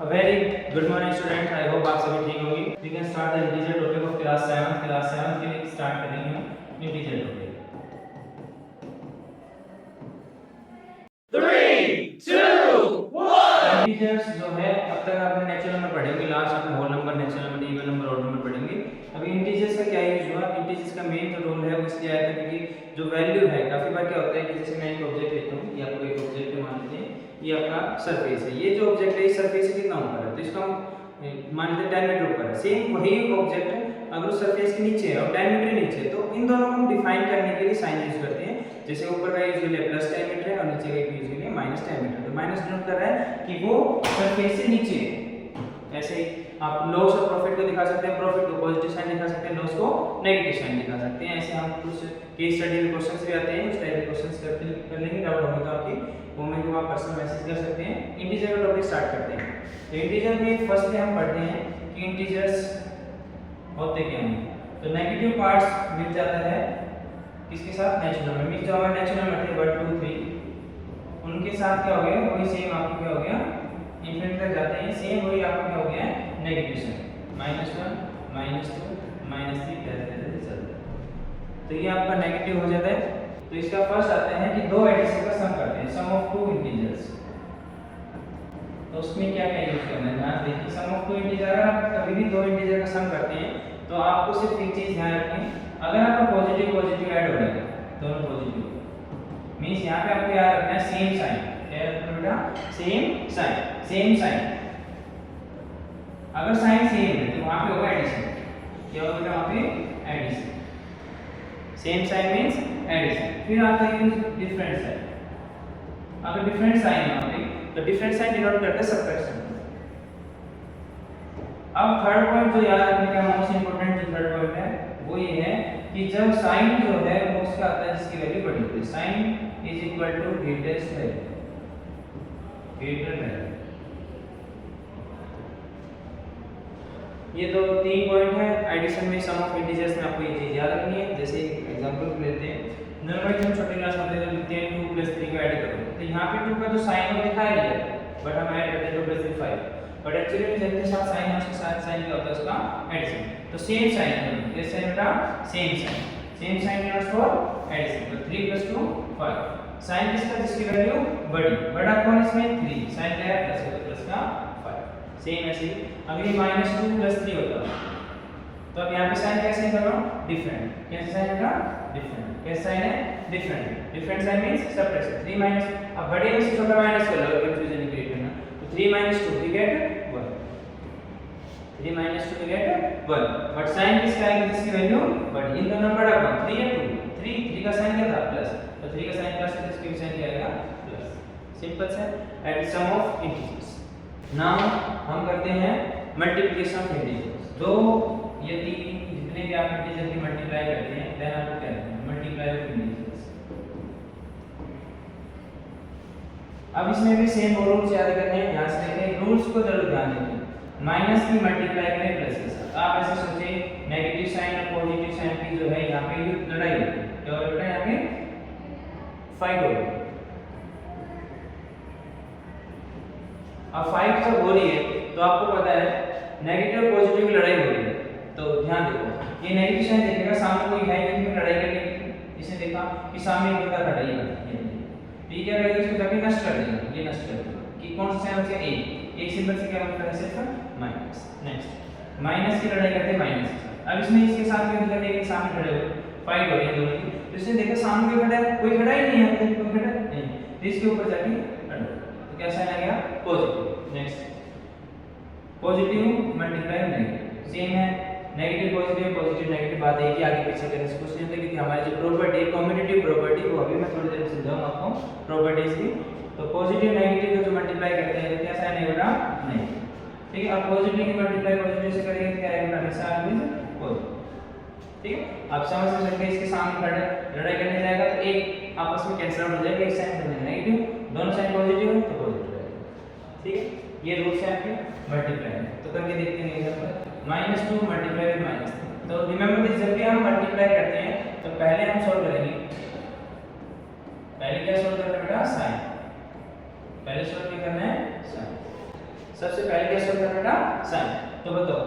Very good morning student, I hope आप सभी ठीक होंगे। We can start the integer topic of class 7 के लिए स्टार्ट करेंगे हम इंटीजर टॉपिक। 3, 2, 1। इंटीजर्स जो है अब तक आपने नेचुरल नंबर पढ़े होंगे, लास्ट आपने whole number, natural number, even number, odd number पढ़ेंगे। अभी इंटीजर्स का क्या यूज हुआ? इंटीजर्स का मेन जो रोल है वो इसलिए आया था क्योंकि जो वैल्यू है, काफी बार क्या होता है कि जैसे मैं एक ऑब्जेक्ट लेता हूं, ये आपको एक ऑब्जेक्ट मान लेते हैं, ये आपका सरफेस है, ये जो ऑब्जेक्ट है इस सरफेस से कितना ऊपर है, तो इसको हम मान लेते हैं 10 मीटर ऊपर है। सेम वही ऑब्जेक्ट अगर उस सरफेस के नीचे है और 10 मीटर नीचे, तो इन दोनों को हम डिफाइन करने के लिए साइन यूज करते हैं। जैसे ऊपर का यूजुअली +10 मीटर है और नीचे का यूजुअली -10 मीटर, तो माइनस डिनोट कर रहा है कि वो सरफेस से नीचे है। ऐसे ही आप लॉस और प्रॉफिट को दिखा सकते हैं, प्रॉफिट को पॉजिटिव साइन दिखा सकते हैं, लॉस को नेगेटिव साइन दिखा सकते हैं। ऐसे हम कुछ केस स्टडी में क्वेश्चंस भी आते हैं, उस टाइप के क्वेश्चंस कर लेंगे। डाउट होगा तो आपकी वो में को आप पर्सनल मैसेज कर सकते हैं। इंटीजर का टॉपिक स्टार्ट करते हैं। तो इंटीजर में फर्स्ट में हम पढ़ते हैं कि इंटीजर्स होते क्या हैं। तो नेगेटिव पार्ट्स मिल जाता है किसके साथ? Natural number. मींस जो हमारे नेचुरल नंबर थे 1 2 3, उनके साथ क्या हो गया? वही सेम आपको क्या हो गया? इनफिनिटी तक जाते हैं, सेम वही आपको क्या हो गया है? नेगेटिव साइन -1 -2 -3 ऐसे चलता है। तो ये आपका नेगेटिव हो जाता है। तो इसका फर्स्ट आते हैं कि दो एडिशन का सम करते हैं, सम ऑफ टू इंटीजर्स। तो उसमें क्या क्या यूज करना है? ध्यान देखिए, सम ऑफ टू इंटीजर, अगर आप कभी भी दो इंटीजर का सम करते हैं तो आपको सिर्फ एक चीज ध्यान रखनी, अगर आपका पॉजिटिव पॉजिटिव ऐड हो रहा है, दोनों पॉजिटिव, मींस यहां पे आपको याद रखना है सेम साइन। क्या याद रखना बेटा? Same sign, same sign. अगर साइन सेम है तो वहां पे होगा एडिशन। क्या होगा बेटा? वहां पे addition. Same sign means addition. फिर आता है यूज डिफरेंट साइन। अगर डिफरेंट साइन है वहां पे, तो डिफरेंट साइन डिनोट करता है सब्ट्रैक्शन। अब थर्ड पॉइंट जो याद रखने का मोस्ट इंपोर्टेंट जो थर्ड पॉइंट है वो ये है कि जब साइन जो है वो उसका आता है जिसकी वैल्यू बड़ी होती है, sign is equal to greatest value, greater value. ये दो तीन पॉइंट है एडिशन में, सम ऑफ इंटीजर्स में आपको ये चीज याद रखनी है। जैसे एग्जांपल लेते हैं, नॉर्मली हम छोटे क्लास में लिखते हैं 2 + 3 को ऐड करो, तो यहाँ पे 2 का जो साइन है दिखाया गया है, बट हम ऐड करते हैं 2 + 3 5, बट एक्चुअली में जिसके साथ साइन है उसके साथ साइन क्या होता है? उसका एडिशन। तो सेम साइन है, ये साइन का same sign, same sign use for addition. तो 3 + 2 5, साइन किसका? जिसकी वैल्यू बड़ी, बड़ा कौन इसमें? 3, साइन क्या है? प्लस का 5। सेम ऐसे ही अगर ये -2 + 3 होता तो अब यहाँ पे साइन कैसे कर रहा हूँ? डिफरेंट। कैसे साइन होगा? डिफरेंट। कैसे साइन है? Different. Different sign means subtraction. 3 minus, अब बड़े में से छोटा माइनस कर लो, कंफ्यूजन क्रिएट करना। तो 3 - 2 we get 1, 3 - 2 we get 1, but sign किसका आएगा? जिसकी वैल्यू बड़ी। इन दोनों बड़ा कौन? 3 या 2? 3 का साइन क्या था? प्लस, तो 3 का साइन प्लस है, जिसकी साइन क्या आएगा? प्लस। सिंपल सा add sum of integers. Now हम करते हैं मल्टीप्लिकेशन ऑफ इंटीजर्स। दो या तीन जितने भी आप इंटीजर की मल्टीप्लाई करते हैं, देन आप क्या करते हैं? Multiply of integers. अब इसमें भी सेम रूल्स याद करने हैं, ध्यान से देखें, रूल्स को जरूर ध्यान दें। माइनस की मल्टीप्लाई करें प्लस के साथ। आप ऐसे सोचिए, नेगेटिव साइन और पॉजिटिव साइन की जो है यहाँ पे लड़ाई होती है, क्या होता है? यहाँ पे फाइट होती है। अब फाइट जब हो रही है तो आपको पता है नेगेटिव और पॉजिटिव की लड़ाई हो रही है, तो ध्यान देखो, ये नेगेटिव साइन देखेगा सामने कोई है जिसमें लड़ाई करने की, इसने देखा कि सामने एक बंदा खड़ा है, तो ये क्या करेगा? इसको जाके नष्ट कर देगा, ये नष्ट कर देगा कि कौन सा साइन है? एक सिंबल से क्या मतलब है? सिर्फ माइनस। नेक्स्ट माइनस की लड़ाई करते हैं माइनस के साथ। अब इसमें इसके साथ क्या दिखा देगा? सामने खड़े हो, फाइट हो रही है दोनों की, तो इसने देखा सामने कोई खड़ा है, कोई खड़ा ही नहीं है, कोई खड़ा नहीं, तो इसके ऊपर जाके खड़ा, तो क्या साइन आ गया? Positive. Next positive multiply negative, same है, नेगेटिव पॉजिटिव पॉजिटिव नेगेटिव, बात है कि आगे पीछे करने से कुछ नहीं होता, क्योंकि हमारी जो प्रॉपर्टी है कम्यूटेटिव प्रॉपर्टी, वो अभी मैं थोड़ी देर में समझाऊंगा आपको प्रॉपर्टीज की। तो पॉजिटिव नेगेटिव को जो मल्टीप्लाई करते हैं तो क्या साइन आएगा? नहीं, ठीक है। अब पॉजिटिव की मल्टीप्लाई पॉजिटिव से करेंगे तो क्या आएगा? हमेशा ऑलवेज पॉजिटिव, ठीक है। आप समझ सकते हैं, इसके सामने खड़े लड़ाई करने जाएगा तो एक आपस में कैंसिल आउट हो जाएगा, एक साइन बनेगा नेगेटिव, दोनों साइन पॉजिटिव है तो पॉजिटिव रहेगा, ठीक है। ये रूल्स है आपके मल्टीप्लाई। तो करके देखते हैं एग्जांपल, -2 मल्टीप्लाई विद -3। तो रिमेंबर दिस, जब भी हम मल्टीप्लाई करते हैं तो पहले हम सॉल्व करेंगे, पहले क्या सॉल्व करना है बेटा? साइन। पहले सॉल्व क्या करना है? साइन। सबसे पहले क्या सॉल्व करना बेटा साइन। तो बताओ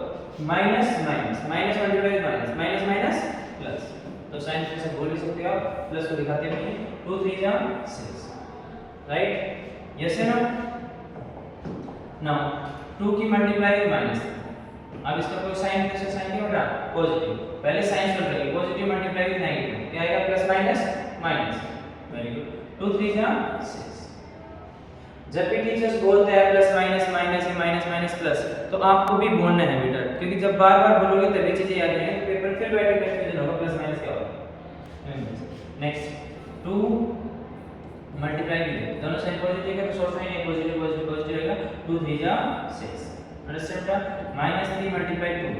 minus minus minus multiply minus minus minus plus, तो साइन फिर से बोल भी सकते हो आप, प्लस को दिखाते भी नहीं। 2 3 जा 6, राइट? यस है ना? नाउ 2 की मल्टीप्लाई माइनस, अब इसका कोई साइन कैसे साइन क्या बेटा पॉजिटिव, पहले साइन सॉल्व करिए, पॉजिटिव मल्टीप्लाई विद नेगेटिव क्या आएगा plus minus minus, very good. 2 3 जा 6। जब भी टीचर्स बोलते हैं प्लस माइनस माइनस या माइनस माइनस प्लस, तो आपको भी बोलना है बेटा, क्योंकि जब बार बार बोलोगे तभी चीजें याद रहेंगी, तो पेपर फिर बैठ के कंफ्यूजन होगा प्लस माइनस क्या होगा। नेक्स्ट 2 मल्टीप्लाई विद, दोनों साइड पॉजिटिव है तो शॉर्ट साइन है, पॉजिटिव पॉजिटिव पॉजिटिव आएगा। 2 3 जा 6, अंडरस्टैंड बेटा? माइनस 3 मल्टीप्लाई 2,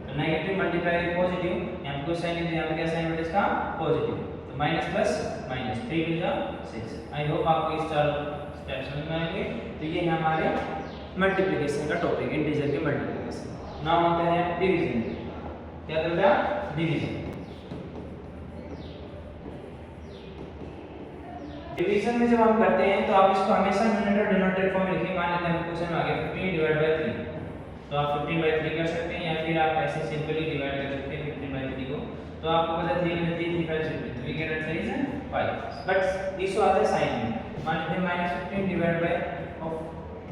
तो नेगेटिव मल्टीप्लाई विद पॉजिटिव, यहां पे कोई साइन नहीं है, यहां पे क्या साइन बेटा इसका पॉजिटिव, तो माइनस प्लस माइनस 3 2 जा 6। आई होप आपको इस चार स्टेप समझ में आएंगे। तो ये है हमारे मल्टीप्लिकेशन का टॉपिक, इंटीजर के मल्टीप्लिकेशन। नाउ आते हैं डिवीजन। क्या कर रहा है डिवीजन। डिवीजन में जब हम करते हैं तो आप इसको हमेशा न्यूमरेटर डिनोमिनेटर फॉर्म में लिखें। मान लेते हैं क्वेश्चन में आ गया 15 डिवाइड बाय 3, तो आप 15 बाय 3 कर सकते हैं, या फिर आप ऐसे सिंपली डिवाइड कर सकते हैं 15 बाय 3 को। तो आपको पता है 3 में 3 3 5 15, तो we get answer is 5, but this आता है साइन में। मान लेते हैं -15 डिवाइड बाय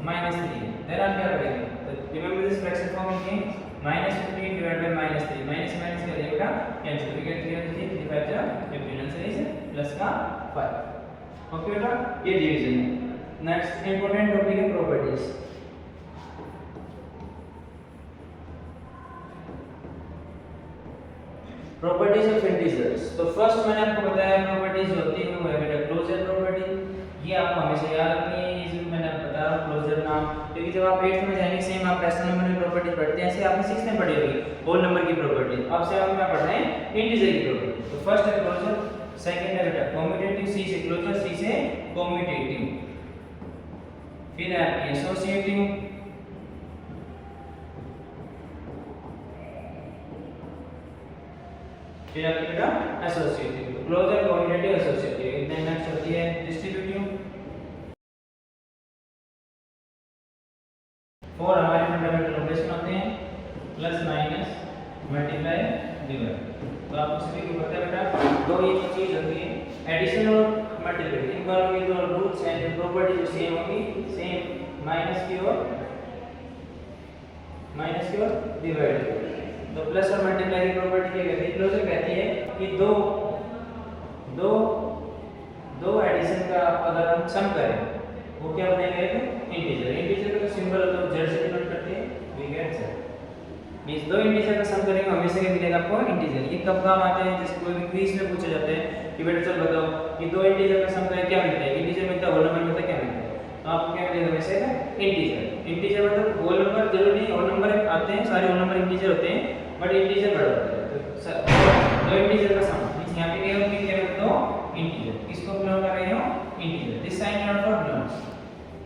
-3, देन आप क्या करेंगे, तो रिमेंबर दिस फ्रैक्शन फॉर्म लिखें, -15 डिवाइड बाय -3, माइनस माइनस क्या रहेगा cancel, we get 3 3 5 15, answer is plus का 5। ओके बेटा, ये डिवीजन है। नेक्स्ट इंपॉर्टेंट टॉपिक है प्रॉपर्टीज। Properties of integers. तो फर्स्ट मैंने आपको बताया प्रॉपर्टीज जो होती है वो है बेटा क्लोजर प्रॉपर्टी, ये आपको हमेशा याद रखनी है। इसमें मैंने आपको बताया क्लोजर नाम, क्योंकि जब आप 8th में जाएंगे सेम आप रैशनल नंबर की प्रॉपर्टी पढ़ते हैं, ऐसे आपने 6th में पढ़ी होगी होल नंबर की प्रॉपर्टी। अब से हम क्या पढ़ रहे हैं इंटीजर की प्रॉपर्टी। तो फर्स्ट है क्लोजर, सेकंड है बेटा कम्यूटेटिव, सी से क्लोजर, सी से कम्यूटेटिव, फिर है आपकी एसोसिएटिव, फिर आपकी बेटा associative, closure commutative associative. Then next होती है डिस्ट्रीब्यूटिव। 4 हमारे फंडामेंटल नोटेशन होते हैं, प्लस माइनस मल्टीप्लाई डिवाइड। तो आपको सभी को पता है बेटा दो ये चीज होती है एडिशन और मल्टीप्लिकेशन, इन दोनों के जो रूट्स एंड प्रॉपर्टी जो सेम होगी, सेम माइनस की और डिवाइड। तो प्लस और मल्टीप्लाई की प्रॉपर्टी क्या कहती है, क्लोजर कहती है कि दो एडिशन का अगर हम सम करें वो क्या बनेगा इंटीजर। इंटीजर का सिंबल तो z से डिनोट करते हैं, वी गेट z। मींस दो इंटीजर का सम करेंगे हमेशा क्या मिलेगा आपको इंटीजर। ये कब काम आते हैं, जैसे कोई भी क्विज में पूछा जाता है कि बेटा चल बताओ कि दो इंटीजर का सम करें क्या मिलता है, इंटीजर मिलता है, होल नंबर मिलता है, क्या मिलता है, तो आपको क्या मिलेगा वैसे इंटीजर। इंटीजर मतलब होल नंबर जरूरी नहीं, होल नंबर आते हैं सारे होल नंबर इंटीजर होते हैं, बट इंटीजर बड़ा होता है। तो दो इंटीजर का सम मींस यहां पे क्या होगा कि केवल दो इंटीजर, किसको बिलोंग कर रहे हो integer. This sign not for belongs,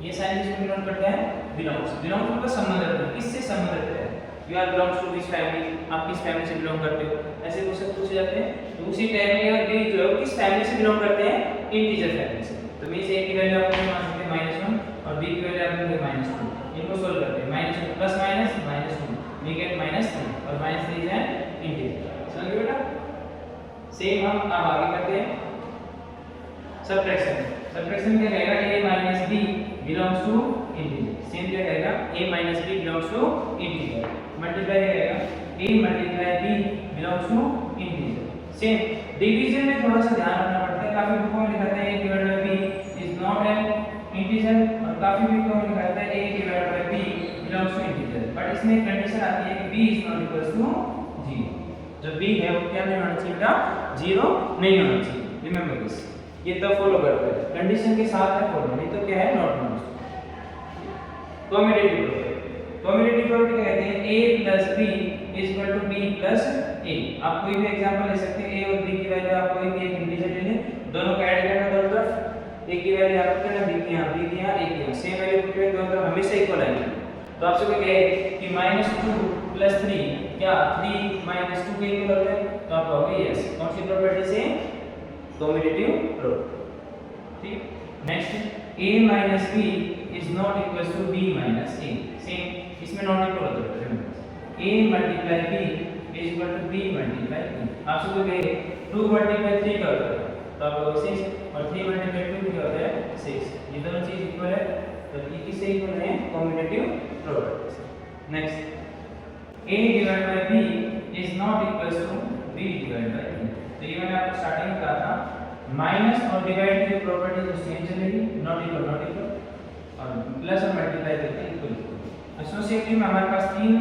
ये साइन किसको बिलोंग करता है बिलोंग्स। बिलोंग मतलब संबंध रखता है, किससे संबंध रखता है, you are belongs to which family, आप किस फैमिली से बिलोंग करते हो, ऐसे क्वेश्चन पूछे जाते हैं। तो उसी टाइप में अगर जो है किस फैमिली से बिलोंग करते हैं इंटीजर फैमिली से। तो मींस a की वैल्यू आपको मान सकते हैं -1 और b की वैल्यू आपको -2, इनको सोल्व करते हैं -2 प्लस माइनस -2 वी गेट -3 और -3 इज एन इंटीजर। समझ गए बेटा। सेम हम अब आगे करते हैं सब्ट्रैक्शन। सब्ट्रैक्शन क्या कहेगा a b belongs to integer, same क्या कहेगा a b belongs to integer. Multiply क्या कहेगा a b belongs to integer. Same division में थोड़ा सा ध्यान रखना पड़ता है, काफी बुकों में लिखा है a b is not an integer, और काफी बुकों में लिखा है a b belongs to integer, but इसमें एक कंडीशन आती है कि b is not equal to 0। जो b है वो क्या नहीं होना चाहिए बेटा 0 नहीं होना चाहिए, रिमेंबर दिस। ये तब फॉलो करता है, कंडीशन के साथ है फॉलो, नहीं तो क्या है नॉट होना चाहिए। कम्यूटेटिव प्रॉपर्टी, कम्यूटेटिव प्रॉपर्टी कहते हैं a + b = b + a। आप कोई भी एग्जांपल ले सकते हैं, a और b की वैल्यू आप कोई भी एक इंटीजर ले लें, दोनों को ऐड करना दोनों तरफ, a की वैल्यू आपको करना b की यहां b की यहां a की यहां, सेम वैल्यू पुट करें दोनों तरफ हमेशा इक्वल आएगी। तो आपसे कोई कहे कि -2 + 3 क्या 3 - 2 के इक्वल है, तो आप कहोगे यस। कौन सी प्रॉपर्टी से कम्यूटेटिव प्रॉपर्टी। ठीक, next a - b is not equal to b minus a। सेम इसमें नॉट इक्वल होता है, a multiply b is equal to b multiply a। आपसे कोई कहे 2 मल्टीप्लाई 3 क्या होता है, तो आप लोग 6 और 3 मल्टीप्लाई 2 क्या होता है 6। ये दोनों चीज इक्वल है, तो ये किससे इक्वल है, कॉम्बिनेटिव प्रॉपर्टी से। Next a divide by b is not equal to b divide by a। तो ये मैंने आपको स्टार्टिंग में कहा था, माइनस और डिवाइड की प्रॉपर्टी तो सेम चलेगी, नॉट इक्वल और प्लस और मल्टीप्लाई करके इक्वल। एसोसिएटिव में हमारे पास 3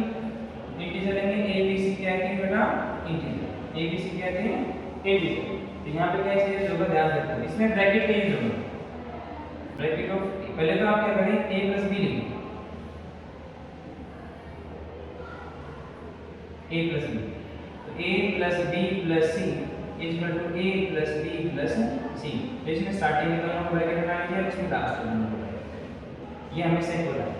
इंटीजर लेंगे, a b c क्या है बेटा, इंटीजर। a b c क्या है, इंटीजर। तो यहाँ पे क्या चीज होगा, ध्यान रखना, इसमें ब्रैकेट का यूज होगा। ब्रैकेट को पहले तो आप क्या करें, a प्लस b लिखें, a प्लस b, तो a plus b plus c is equal to a plus b plus c। तो इसमें स्टार्टिंग में दोनों को ब्रैकेट बना लीजिए, इसमें लास्ट में दोनों को ब्रैकेट। ये हमेशा ही बोला है,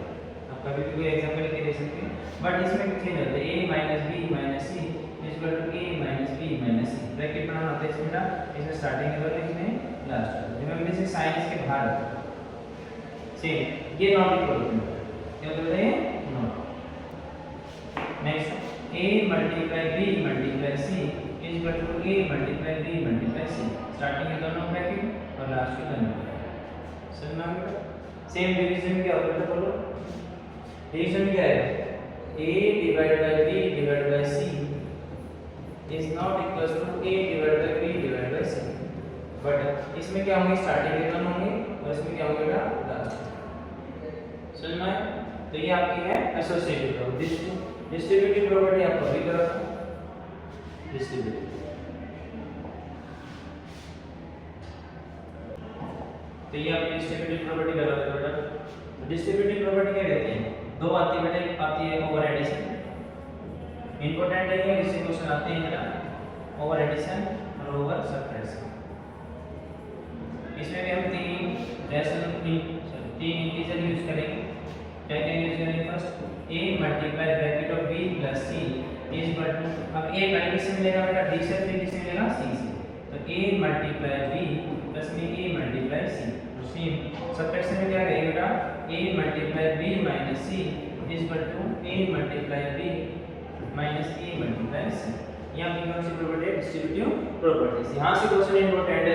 आप कभी भी कोई एग्जांपल लेके दे सकते हैं, बट इसमें चेंज होता है, a minus b minus c is equal to a minus b minus c। Bracket बनाना होता है इसमें ना, इसमें स्टार्टिंग में दोनों, इसमें लास्ट में। रिमेंबर दिस साइन इसके बाहर है सेम, ये नॉट इक्वल होता है, क्या बोलते हैं, not. Next a multiply b multiply c is equal to a multiply b multiply c। Starting में दोनों ब्रैकेट और लास्ट में दोनों ब्रैकेट। समझ में आ गया? सेम डिवीजन क्या होता है, बोलो डिवीजन क्या है, a divide by b divide by c is not equal to a divide by b divide by c। But इसमें क्या होंगे, स्टार्टिंग में दोनों होंगे और इसमें क्या होगा, लास्ट। समझ में आया? तो ये आपकी है एसोसिएटिव प्रॉपर्टी। डिस्ट्रीब्यूटिव प्रॉपर्टी आपको अभी करा था, डिस्ट्रीब्यूटिव। तो ये आपकी डिस्ट्रीब्यूटिव प्रॉपर्टी करा था बेटा। डिस्ट्रीब्यूटिव प्रॉपर्टी क्या कहते हैं, दो आती है बेटा, एक आती है ओवर एडिशन, इंपॉर्टेंट है ये, इससे क्वेश्चन आते हैं बेटा, ओवर एडिशन और ओवर सबट्रैक्शन। इसमें भी हम तीन इंटीजर यूज करेंगे। क्या क्या यूज करेंगे, first a multiply bracket of b plus c is equal to, अब a पहले किससे मिलेगा बेटा, d से, फिर किससे मिलेगा, c से। तो a मल्टीप्लाई b प्लस में a मल्टीप्लाई c। तो सेम सबट्रैक्शन में क्या करेंगे बेटा, a multiply b minus c is equal to a multiply b minus a multiply c। यहाँ पे कौन सी प्रॉपर्टी है, डिस्ट्रीब्यूटिव प्रॉपर्टीज। यहाँ से क्वेश्चन इंपॉर्टेंट है,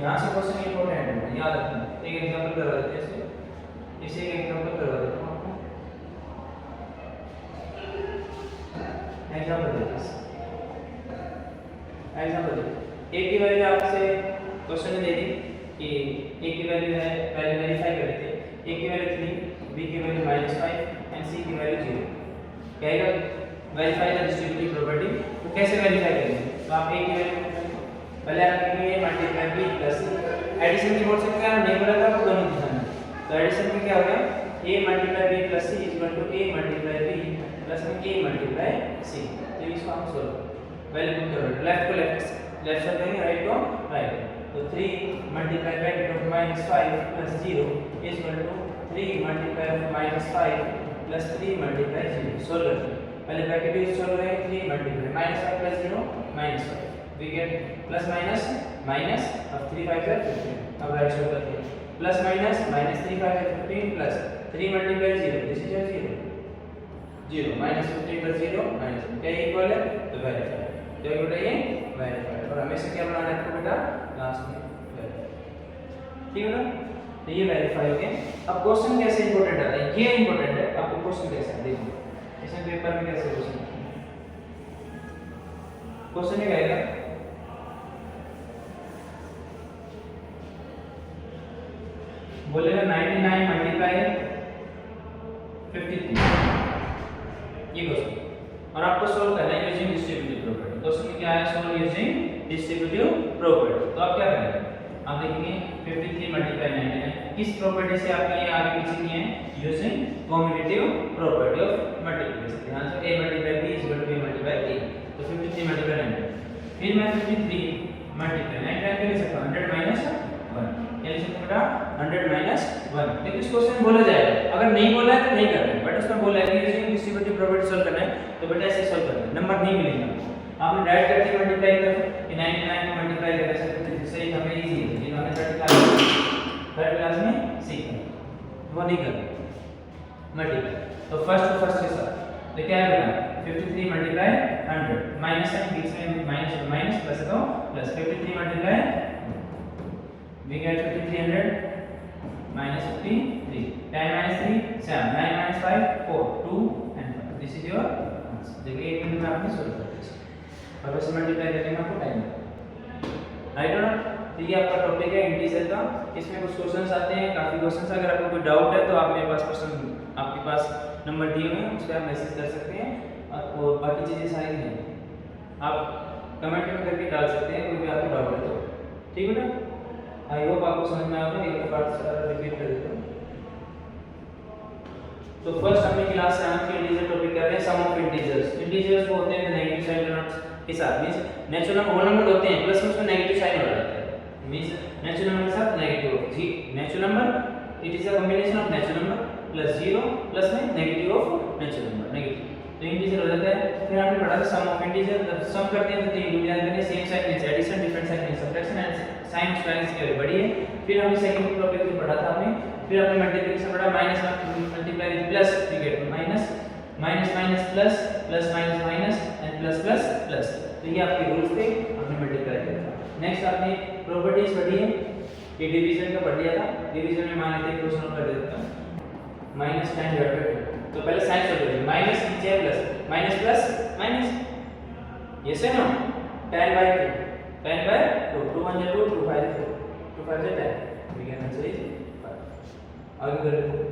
यहाँ से क्वेश्चन इंपॉर्टेंट है, याद रखना। एक एग्जांपल करवा देते हैं, इसे एक एग्जांपल करवा देता हूँ आपको। एग्जांपल देखिए, एग्जांपल देखिए, a की वैल्यू आपसे क्वेश्चन में दे दी कि a की वैल्यू है, पहले वेरीफाई कर लेते हैं, a की वैल्यू 3, b की वैल्यू -5 एंड c की वैल्यू 0। कहेगा वेरीफाई द डिस्ट्रीब्यूटिव प्रॉपर्टी। तो कैसे वेरीफाई करेंगे, तो आप a की वैल्यू पहले आप लिखेंगे multiply b plus c। Addition की बोल सकते हैं, नहीं बोला था तो दोनों दिखाना। तो एडिशन में क्या हो गया, a multiply b plus c is equal to a multiply b plus में a मल्टीप्लाई c। तो इसको हम सॉल्व वैल्यू पुट करेंगे, लेफ्ट को लेफ्ट साइड करेंगे, राइट को राइट। तो 3 multiply bracket of -5 plus 0 is equal to 3 multiply of -5 plus 3 multiply 0। Solve करते हैं, पहले ब्रैकेट यूज सॉल्व करेंगे, 3 multiply -5 plus 0 -5, we get plus minus minus, अब 3 5 है 15। अब राइट साइड करते हैं, प्लस माइनस -3 5 है 15 plus 3 multiply 0, this is 0 0 -15 plus 0 minus, क्या इक्वल है, तो वेरीफाई। तो ये बेटा ये वेरीफाई, और हमेशा क्या बनाना है आपको बेटा, लास्ट में वेरीफाई। ठीक है ना, तो ये वेरीफाई हो गया। अब क्वेश्चन कैसे इंपॉर्टेंट आता है, ये इंपॉर्टेंट है, आपको क्वेश्चन कैसे है देखो, इसमें पेपर में कैसे क्वेश्चन ये कहेगा, बोलेगा 99 मल्टीप्लाई 53, ये क्वेश्चन, और आपको सोल्व करना है यूजिंग डिस्ट्रीब्यूटिव प्रॉपर्टी। क्वेश्चन में क्या है, सोल्व यूजिंग डिस्ट्रीब्यूटिव प्रॉपर्टी। तो आप क्या करेंगे, आप देखेंगे 53 मल्टीप्लाई 99 किस प्रॉपर्टी से आपके ये आगे पीछे किए हैं, using combinative property of multiplication. ध्यान से a multiply b is equal to a multiply a, तो 53 मल्टीप्लाई 99, फिर मैं 53 मल्टीप्लाई 99 के लिए सकता हूं 100 माइनस 1, यानी से बेटा 100 माइनस 1। देखिए इस क्वेश्चन में बोला जाएगा, अगर नहीं बोला है तो नहीं करना है, बट उसमें बोला है कि यूजिंग डिस्ट्रीब्यूटिव प्रॉपर्टी सॉल्व करना है, तो बेटा ऐसे सॉल्व करना है, नंबर नहीं मिलेगा, आपने डायरेक्ट करके मल्टीप्लाई कर, कि 99 को मल्टीप्लाई कर सकते हैं, जिससे हमें इजी है, ये हमें थर्ड क्लास में सीखा। वो नहीं करना, मल्टीप्लाई। तो फर्स्ट के साथ तो क्या है 53 मल्टीप्लाई 100, माइनस साइन बीच में माइनस माइनस प्लस तो plus 53 multiply we get 5300 minus 53, 10 minus 3 7, 9 minus 5 4, 2 and 5. This is your answer. देखिए एक मिनट में आपने सोल्व कर दिया। अब इसे मल्टीप्लाई करने में आपको टाइम लगेगा, राइट और नॉट। तो ये आपका टॉपिक है इंटीजर का। इसमें कुछ क्वेश्चंस आते हैं, काफी क्वेश्चंस। अगर आपको कोई डाउट है तो आप मेरे पास क्वेश्चन, आपके पास नंबर दिए हुए हैं, उस पर आप मैसेज कर सकते हैं। और बाकी चीजें सारी हैं आप कमेंट में करके डाल सकते हैं, कोई भी आपको डाउट है तो, ठीक है ना। आई होप आपको समझ में आएगा। एक बार रिपीट कर देता हूँ। तो फर्स्ट हमने क्लास 7 के इंटीजर टॉपिक कर रहे हैं, सम ऑफ इंटीजर्स। इंटीजर्स वो होते हैं नेगेटिव साइन के साथ, means natural number whole number होते हैं प्लस में उसमें नेगेटिव साइन हो जाता है, मींस नेचुरल नंबर के साथ नेगेटिव। जी natural number it is a combination of natural number plus 0 plus में negative of natural number, negative तो इंटीजर हो जाता है। फिर हमने पढ़ा था सम ऑफ इंटीजर। सम करते हैं तो तीन यूनियन करने, same sign means addition, different sign means subtraction and sign squaring की वैल्यू बड़ी है। फिर हमने सेकंड टॉपिक जो पढ़ा था आपने, फिर हमने मल्टीप्लिकेशन पढ़ा, minus multiply with plus we get minus, minus minus plus, plus minus minus and plus plus plus. तो ये आपके रूल्स थे, हमने मल्टीप्लाई किया था। नेक्स्ट आपने प्रॉपर्टीज पढ़ी है, ये डिवीजन का पढ़ लिया था। डिवीजन में मान लेते हैं क्वेश्चन कर देता हूं, माइनस 10 डिवाइडेड बाय 2। तो पहले साइन सोल्व करेंगे, माइनस नीचे है plus, minus plus minus, yes है ना, 10 bye 2, 10 bye 2, 2 1 2, 2 5 4, 2 5 10, we can answer is 5। आगे कर लेते हैं।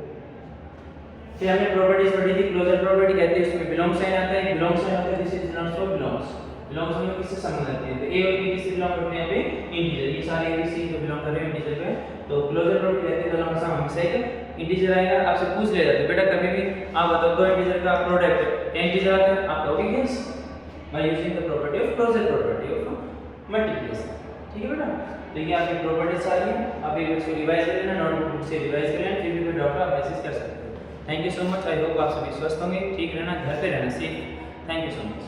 फिर हमने प्रॉपर्टीज पढ़ी थी, क्लोजर प्रॉपर्टी कहते हैं, इसमें बिलोंग साइन आता है, बिलोंग साइन होता है, this is belongs two belongs. Belongs में किससे संबंध रखते हैं, तो ए और बी किससे बिलोंग करते हैं, यहाँ पे इंटीजर, ये सारे ए बी सी जो बिलोंग कर रहे हैं इंटीजर पे। तो क्लोजर प्रॉपर्टी कहते हैं बिलोंग्स हम हमेशा एक इंटीजर आएगा, आपसे पूछ लिया जाता है बेटा कभी भी आप बताओ दो इंटीजर का प्रोडक्ट क्या इंटीजर आता है, आप कहोगे yes by using the property of closure property of multiplication, ठीक है बेटा। तो ये आपकी प्रॉपर्टीज सारी हैं, आप एक इसको रिवाइज कर लेना, नोटबुक से रिवाइज कर लेना, फिर भी कोई डाउट आप मैसेज कर सकते हो। Thank you so much, I hope आप सभी स्वस्थ होंगे, ठीक रहना, घर पे रहना, safe. Thank you so much.